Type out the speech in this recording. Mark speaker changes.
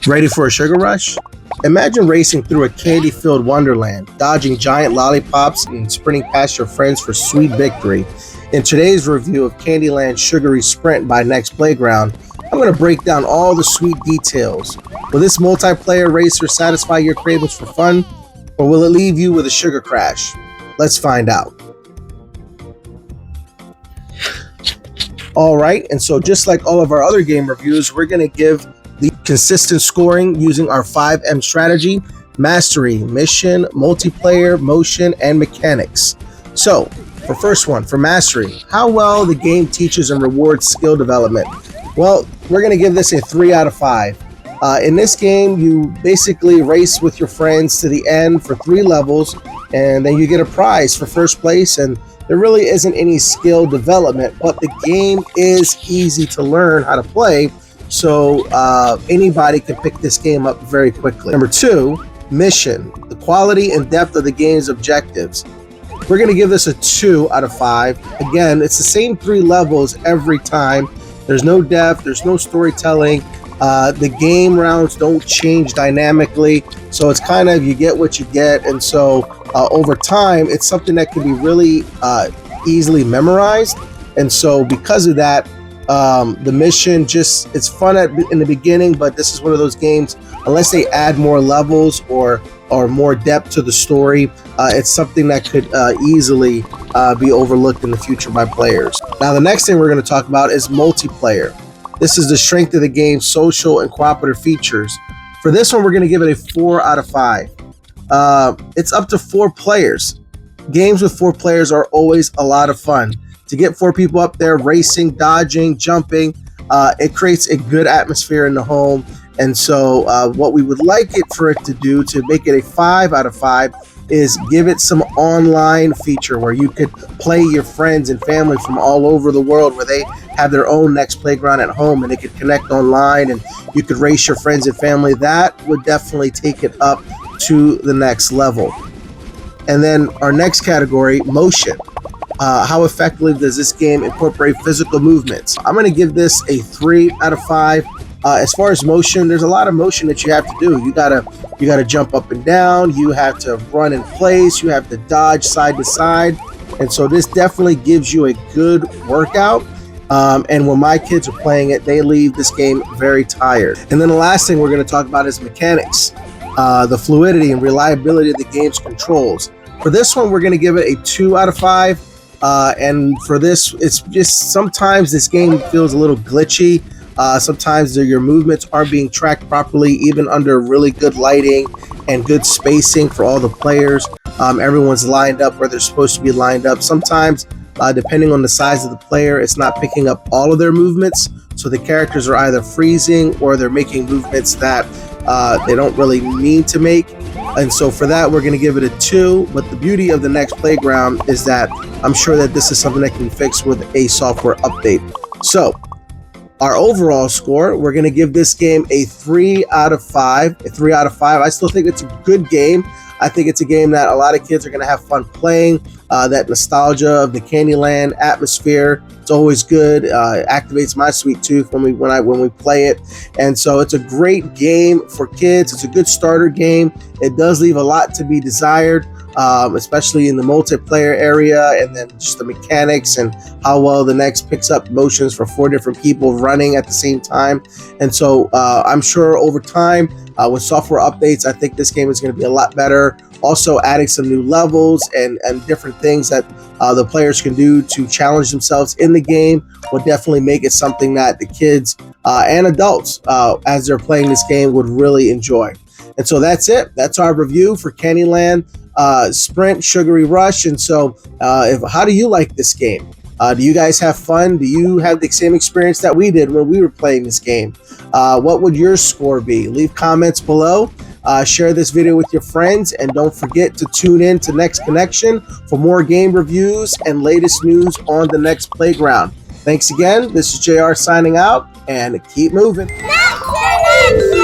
Speaker 1: Ready for a sugar rush? Imagine racing through a candy-filled wonderland, dodging giant lollipops and sprinting past your friends for sweet victory. In today's review of Candy Land Sugary Sprint by Nex Playground, I'm going to break down all the sweet details. Will this multiplayer racer satisfy your cravings for fun, or will it leave you with a sugar crash? Let's find out. Alright, and so just like all of our other game reviews, we're going to give the consistent scoring using our 5M strategy: mastery, mission, multiplayer, motion, and mechanics. So, for first one, for mastery, how well the game teaches and rewards skill development. Well, we're going to give this a 3 out of 5. In this game, you basically race with your friends to the end for 3 levels, and then you get a prize for first place, and there really isn't any skill development, but the game is easy to learn how to play, so anybody can pick this game up very quickly. Number 2, mission, the quality and depth of the game's objectives. We're going to give this a 2 out of 5. Again, it's the same 3 levels every time. There's no depth, there's no storytelling. The game rounds don't change dynamically, so it's kind of you get what you get, and so over time it's something that can be really easily memorized. And so because of that, the mission it's fun in the beginning, but this is one of those games, unless they add more levels or more depth to the story, it's something that could easily be overlooked in the future by players. Now, the next thing we're going to talk about is multiplayer. This is the strength of the game's social and cooperative features. For this one, we're going to give it a 4 out of 5. It's up to 4 players. Games with 4 players are always a lot of fun. To get 4 people up there racing, dodging, jumping, it creates a good atmosphere in the home. And so what we would like it for it to do to make it a 5 out of 5 is give it some online feature where you could play your friends and family from all over the world, where they have their own Nex Playground at home and they could connect online and you could race your friends and family. That would definitely take it up to the next level. And then our next category, motion. How effectively does this game incorporate physical movements? I'm going to give this a 3 out of 5. As far as motion, there's a lot of motion that you have to do. You gotta jump up and down. You have to run in place. You have to dodge side to side. And so this definitely gives you a good workout. And when my kids are playing it, they leave this game very tired. And then the last thing we're going to talk about is mechanics. The fluidity and reliability of the game's controls. For this one, we're going to give it a 2 out of 5. And for this, it's just sometimes this game feels a little glitchy. Sometimes your movements aren't being tracked properly, even under really good lighting and good spacing for all the players. Everyone's lined up where they're supposed to be lined up. Sometimes, depending on the size of the player, it's not picking up all of their movements. So the characters are either freezing or they're making movements that they don't really mean to make. And so for that, we're going to give it a 2. But the beauty of the Nex Playground is that I'm sure that this is something that can be fixed with a software update. So our overall score, we're going to give this game a 3 out of 5. A 3 out of 5. I still think it's a good game. I think it's a game that a lot of kids are going to have fun playing. That nostalgia of the Candyland atmosphere, it's always good. Activates my sweet tooth when we play it. And so it's a great game for kids. It's a good starter game. It does leave a lot to be desired, especially in the multiplayer area, and then just the mechanics and how well the Nex picks up motions for 4 different people running at the same time. And so I'm sure over time, with software updates, I think this game is going to be a lot better. Also adding some new levels and different things that the players can do to challenge themselves in the game will definitely make it something that the kids and adults, as they're playing this game, would really enjoy. And so that's it. That's our review for Candy Land Sprint Sugary Rush. And so how do you like this game? Do you guys have fun? Do you have the same experience that we did when we were playing this game? What would your score be? Leave comments below. Share this video with your friends, and don't forget to tune in to Next Connection for more game reviews and latest news on the Nex Playground. Thanks again. This is JR signing out, and keep moving.
Speaker 2: Next!